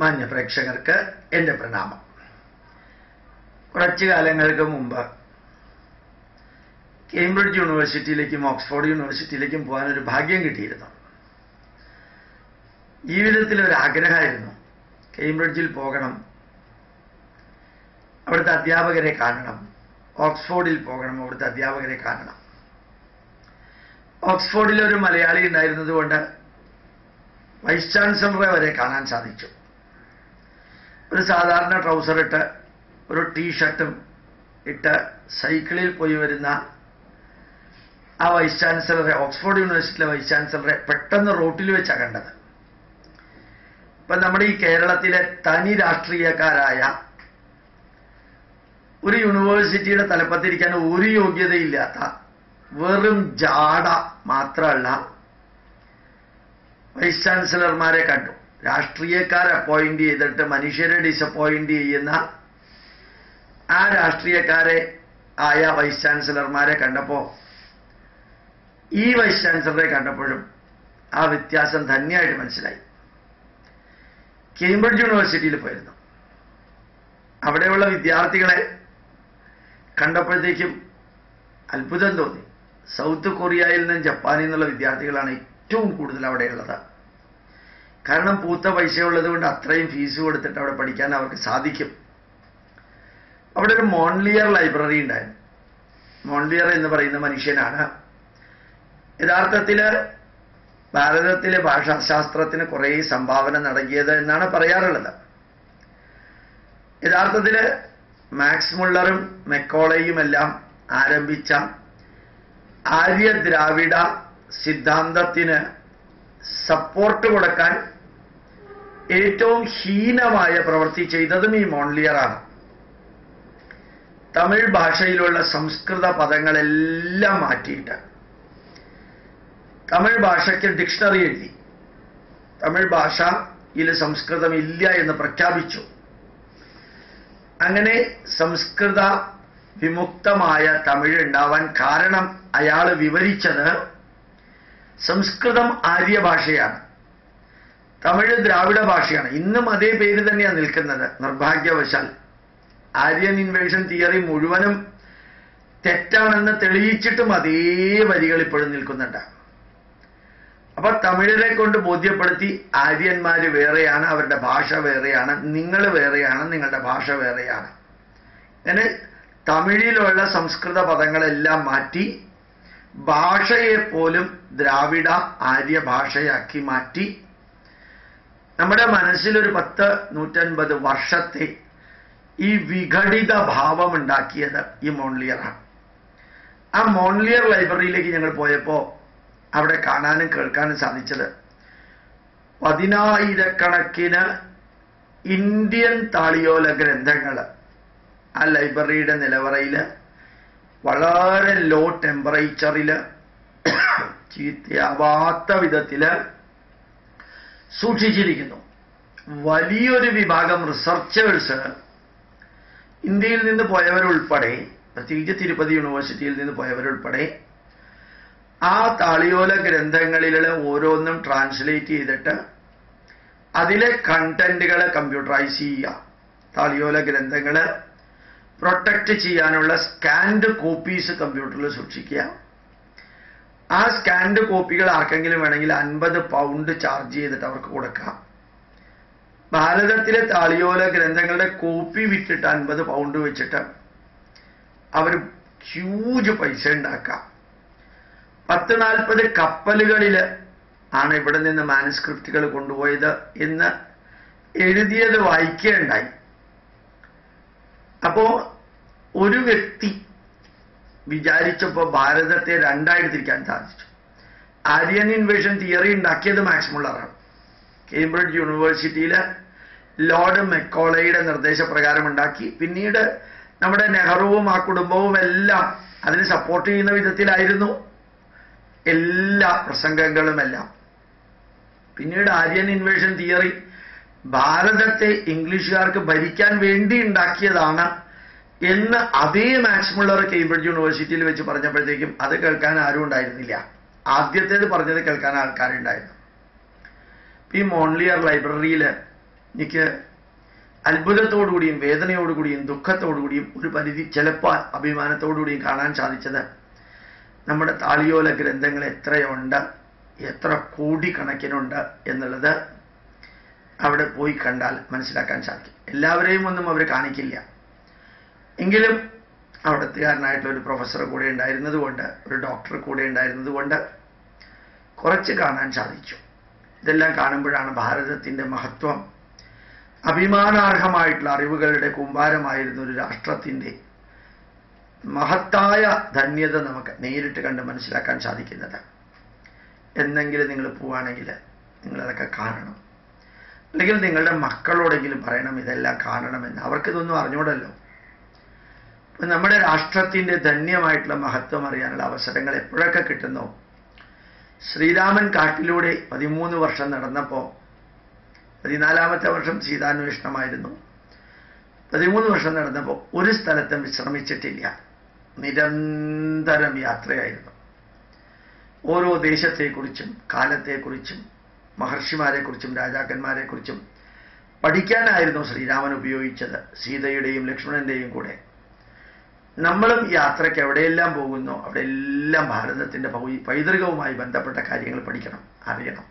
മാന്യ പ്രേക്ഷകർക്ക് എൻ്റെ പ്രണാമം. കുറച്ചു കാലങ്ങൾക്ക് മുമ്പ് കേംബ്രിഡ്ജ് യൂണിവേഴ്സിറ്റിയിലേക്കും ഓക്സ്ഫോർഡ് യൂണിവേഴ്സിറ്റിയിലേക്കും പോകാനൊരു ഭാഗ്യം കിട്ടിയിരുന്നു. ജീവിതത്തിലൊരാഗ്രഹമായിരുന്നു, കേംബ്രിഡ്ജിൽ പോകണം, അവിടുത്തെ അധ്യാപകരെ കാണണം, ഓക്സ്ഫോർഡിൽ പോകണം, അവിടുത്തെ അധ്യാപകരെ കാണണം. ഓക്സ്ഫോർഡിൽ ഒരു മലയാളി ഉണ്ടായിരുന്നതുകൊണ്ട് വൈസ് ചാൻസലറെ വരെ കാണാൻ സാധിച്ചു. ഒരു സാധാരണ ട്രൗസർ ഇട്ട് ഒരു ടീഷർട്ടും ഇട്ട് സൈക്കിളിൽ പോയി വരുന്ന ആ വൈസ് ചാൻസലറെ, ഓക്സ്ഫോർഡ് യൂണിവേഴ്സിറ്റിയിലെ വൈസ് ചാൻസലറെ പെട്ടെന്ന് റോട്ടിൽ വെച്ചാണ് കണ്ടത്. ഇപ്പം നമ്മുടെ ഈ കേരളത്തിലെ തനി രാഷ്ട്രീയക്കാരായ ഒരു യൂണിവേഴ്സിറ്റിയുടെ തലപ്പത്തിരിക്കാൻ ഒരു യോഗ്യതയില്ലാത്ത വെറും ജാട മാത്രമല്ല വൈസ് ചാൻസലർമാരെ കണ്ടു. രാഷ്ട്രീയക്കാരെ അപ്പോയിന്റ് ചെയ്തിട്ട് മനുഷ്യരെ ഡിസപ്പോയിന്റ് ചെയ്യുന്ന ആ രാഷ്ട്രീയക്കാരെ ആയ വൈസ് ചാൻസലർമാരെ കണ്ടപ്പോൾ ഈ വൈസ് ചാൻസലറെ കണ്ടപ്പോഴും ആ വ്യത്യാസം തന്നെയായിട്ട് മനസ്സിലായി. കേംബ്രിഡ്ജ് യൂണിവേഴ്സിറ്റിയിൽ പോയിരുന്നു. അവിടെയുള്ള വിദ്യാർത്ഥികളെ കണ്ടപ്പോഴത്തേക്കും അത്ഭുതം തോന്നി. സൗത്ത് കൊറിയയിൽ നിന്നും ജപ്പാനിൽ നിന്നുള്ള വിദ്യാർത്ഥികളാണ് ഏറ്റവും കൂടുതൽ അവിടെയുള്ളത്. കാരണം പൂത്ത പൈസയുള്ളത് കൊണ്ട് അത്രയും ഫീസ് കൊടുത്തിട്ട് അവിടെ പഠിക്കാൻ അവർക്ക് സാധിക്കും. അവിടെ ഒരു മോൺലിയർ ലൈബ്രറി ഉണ്ടായിരുന്നു. മോൺലിയർ എന്ന് പറയുന്ന മനുഷ്യനാണ് യഥാർത്ഥത്തിൽ ഭാരതത്തിലെ ഭാഷാശാസ്ത്രത്തിന് കുറേ സംഭാവന നൽകിയത് എന്നാണ് പറയാറുള്ളത്. യഥാർത്ഥത്തിൽ മാക്സ് മുള്ളറും മെക്കോളയുമെല്ലാം ആരംഭിച്ച ആര്യ ദ്രാവിഡ സിദ്ധാന്തത്തിന് സപ്പോർട്ട് കൊടുക്കാൻ ഏറ്റവും ഹീനമായ പ്രവൃത്തി ചെയ്തതും ഈ മോൺലിയറാണ്. തമിഴ് ഭാഷയിലുള്ള സംസ്കൃത പദങ്ങളെല്ലാം മാറ്റിയിട്ട് തമിഴ് ഭാഷയ്ക്ക് ഡിക്ഷണറി എഴുതി. തമിഴ് ഭാഷയിൽ സംസ്കൃതം ഇല്ല എന്ന് പ്രഖ്യാപിച്ചു. അങ്ങനെ സംസ്കൃത വിമുക്തമായ തമിഴ് ഉണ്ടാവാൻ കാരണം അയാൾ വിവരിച്ചത് സംസ്കൃതം ആര്യ ഭാഷയാണ്, തമിഴ് ദ്രാവിഡ ഭാഷയാണ്. ഇന്നും അതേ പേര് തന്നെയാണ് നിൽക്കുന്നത്. നിർഭാഗ്യവശാൽ ആര്യൻ ഇൻവേഷൻ തിയറി മുഴുവനും തെറ്റാണെന്ന് തെളിയിച്ചിട്ടും അതേ വരികൾ ഇപ്പോഴും നിൽക്കുന്നുണ്ട്. അപ്പൊ തമിഴരെ കൊണ്ട് ബോധ്യപ്പെടുത്തി ആര്യന്മാര് വേറെയാണ്, അവരുടെ ഭാഷ വേറെയാണ്, നിങ്ങൾ വേറെയാണ്, നിങ്ങളുടെ ഭാഷ വേറെയാണ്. അങ്ങനെ തമിഴിലുള്ള സംസ്കൃത പദങ്ങളെല്ലാം മാറ്റി ഭാഷയെപ്പോലും ദ്രാവിഡ ആര്യ ഭാഷയാക്കി മാറ്റി നമ്മുടെ മനസ്സിലൊരു 150 വർഷത്തെ ഈ വിഘടിത ഭാവമുണ്ടാക്കിയത് ഈ മോൺലിയറാണ്. ആ മോൺലിയർ ലൈബ്രറിയിലേക്ക് ഞങ്ങൾ പോയപ്പോൾ അവിടെ കാണാനും കേൾക്കാനും സാധിച്ചത് 10,000കണക്കിന് ഇന്ത്യൻ താളിയോല ഗ്രന്ഥങ്ങൾ ആ ലൈബ്രറിയുടെ നിലവറയിൽ വളരെ ലോ ടെമ്പറേച്ചറിൽ ചീത്തയാവാത്ത വിധത്തിൽ സൂക്ഷിച്ചിരിക്കുന്നു. വലിയൊരു വിഭാഗം റിസർച്ചേഴ്സ് ഇന്ത്യയിൽ നിന്ന് പോയവരുൾപ്പെടെ, പ്രത്യേകിച്ച് തിരുപ്പതി യൂണിവേഴ്സിറ്റിയിൽ നിന്ന് പോയവരുൾപ്പെടെ ആ താളിയോല ഗ്രന്ഥങ്ങളിലുള്ള ഓരോന്നും ട്രാൻസ്ലേറ്റ് ചെയ്തിട്ട് അതിലെ കണ്ടന്റുകൾ കമ്പ്യൂട്ടറൈസ് ചെയ്യുക, താളിയോല ഗ്രന്ഥങ്ങൾ പ്രൊട്ടക്റ്റ് ചെയ്യാനുള്ള സ്കാൻഡ് കോപ്പീസ് കമ്പ്യൂട്ടറിൽ സൂക്ഷിക്കുക. ആ സ്കാൻഡ് കോപ്പികൾ ആർക്കെങ്കിലും വേണമെങ്കിൽ 50 പൗണ്ട് ചാർജ് ചെയ്തിട്ട് അവർക്ക് കൊടുക്കാം. ഭാരതത്തിലെ താളിയോല ഗ്രന്ഥങ്ങളുടെ കോപ്പി വിറ്റിട്ട് 50 പൗണ്ട് വെച്ചിട്ട് അവർ ഹ്യൂജ് പൈസ ഉണ്ടാക്കാം. 10-40 കപ്പലുകളിൽ ആണ് ഇവിടെ നിന്ന് മാനുസ്ക്രിപ്റ്റുകൾ കൊണ്ടുപോയത് എന്ന് എഴുതിയത് വായിക്കുകയുണ്ടായി. അപ്പോ ഒരു വ്യക്തി വിചാരിച്ചപ്പോൾ ഭാരതത്തെ രണ്ടായിട്ട് തിരിക്കാൻ സാധിച്ചു. ആര്യൻ ഇൻവേഷൻ തിയറി ഉണ്ടാക്കിയത് മാക്സ് മുള്ളറാണ്. കേംബ്രിഡ്ജ് യൂണിവേഴ്സിറ്റിയിൽ ലോർഡ് മെക്കോളയുടെ നിർദ്ദേശപ്രകാരം ഉണ്ടാക്കി. പിന്നീട് നമ്മുടെ നെഹ്റുവും ആ കുടുംബവും എല്ലാം അതിന് സപ്പോർട്ട് ചെയ്യുന്ന വിധത്തിലായിരുന്നു എല്ലാ പ്രസംഗങ്ങളുമെല്ലാം. പിന്നീട് ആര്യൻ ഇൻവേഷൻ തിയറി ഭാരതത്തെ ഇംഗ്ലീഷുകാർക്ക് ഭരിക്കാൻ വേണ്ടി ഉണ്ടാക്കിയതാണ് എന്ന് അതേ മാക്സ് മുള്ളർ കേംബ്രിഡ്ജ് യൂണിവേഴ്സിറ്റിയിൽ വെച്ച് പറഞ്ഞപ്പോഴത്തേക്കും അത് കേൾക്കാൻ ആരും ഉണ്ടായിരുന്നില്ല. ആദ്യത്തേത് പറഞ്ഞത് കേൾക്കാൻ ആൾക്കാരുണ്ടായിരുന്നു. ഈ മോൺലിയർ ലൈബ്രറിയിൽ എനിക്ക് അത്ഭുതത്തോടുകൂടിയും വേദനയോടുകൂടിയും ദുഃഖത്തോടുകൂടിയും ഒരു പരിധി ചിലപ്പോൾ അഭിമാനത്തോടുകൂടിയും കാണാൻ സാധിച്ചത് നമ്മുടെ താളിയോല ഗ്രന്ഥങ്ങൾ എത്രയുണ്ട്, എത്ര കോടിക്കണക്കിനുണ്ട് എന്നുള്ളത് അവിടെ പോയി കണ്ടാൽ മനസ്സിലാക്കാൻ സാധിക്കും. എല്ലാവരെയും ഒന്നും അവർ കാണിക്കില്ല. എങ്കിലും അവിടത്തുകാരനായിട്ടുള്ള ഒരു പ്രൊഫസർ കൂടെ ഉണ്ടായിരുന്നതുകൊണ്ട്, ഒരു ഡോക്ടർ കൂടെ ഉണ്ടായിരുന്നതുകൊണ്ട് കുറച്ച് കാണാൻ സാധിച്ചു. ഇതെല്ലാം കാണുമ്പോഴാണ് ഭാരതത്തിൻ്റെ മഹത്വം, അഭിമാനാർഹമായിട്ടുള്ള അറിവുകളുടെ കൂമ്പാരമായിരുന്ന ഒരു രാഷ്ട്രത്തിൻ്റെ മഹത്തായ ധന്യത നമുക്ക് നേരിട്ട് കണ്ട് മനസ്സിലാക്കാൻ സാധിക്കുന്നത്. എന്നെങ്കിലും നിങ്ങൾ പോവുകയാണെങ്കിൽ നിങ്ങളതൊക്കെ കാണണം. അല്ലെങ്കിൽ നിങ്ങളുടെ മക്കളോടെങ്കിലും പറയണം ഇതെല്ലാം കാണണമെന്ന്. അവർക്കിതൊന്നും അറിഞ്ഞൂടല്ലോ. അപ്പം നമ്മുടെ രാഷ്ട്രത്തിൻ്റെ ധന്യമായിട്ടുള്ള മഹത്വം അറിയാനുള്ള അവസരങ്ങൾ എപ്പോഴൊക്കെ കിട്ടുന്നോ, ശ്രീരാമൻ കാട്ടിലൂടെ 13 വർഷം നടന്നപ്പോൾ 14ാമത്തെ വർഷം സീതാന്വേഷണമായിരുന്നു. 13 വർഷം നടന്നപ്പോൾ ഒരു സ്ഥലത്തും വിശ്രമിച്ചിട്ടില്ല. നിരന്തരം യാത്രയായിരുന്നു. ഓരോ ദേശത്തെക്കുറിച്ചും കാലത്തെക്കുറിച്ചും മഹർഷിമാരെക്കുറിച്ചും രാജാക്കന്മാരെക്കുറിച്ചും പഠിക്കാനായിരുന്നു ശ്രീരാമൻ ഉപയോഗിച്ചത്, സീതയുടെയും ലക്ഷ്മണന്റെയും കൂടെ. നമ്മളും യാത്രയ്ക്ക് എവിടെയെല്ലാം പോകുന്നോ അവിടെയെല്ലാം ഭാരതത്തിൻ്റെ പൈതൃകവുമായി ബന്ധപ്പെട്ട കാര്യങ്ങൾ പഠിക്കണം, അറിയണം.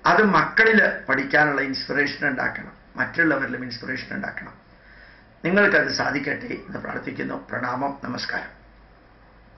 അത് മക്കളിൽ പഠിക്കാനുള്ള ഇൻസ്പിറേഷൻ ഉണ്ടാക്കണം, മറ്റുള്ളവരിലും ഇൻസ്പിറേഷൻ ഉണ്ടാക്കണം. നിങ്ങൾക്കത് സാധിക്കട്ടെ എന്ന് പ്രാർത്ഥിക്കുന്നു. പ്രണാമം, നമസ്കാരം.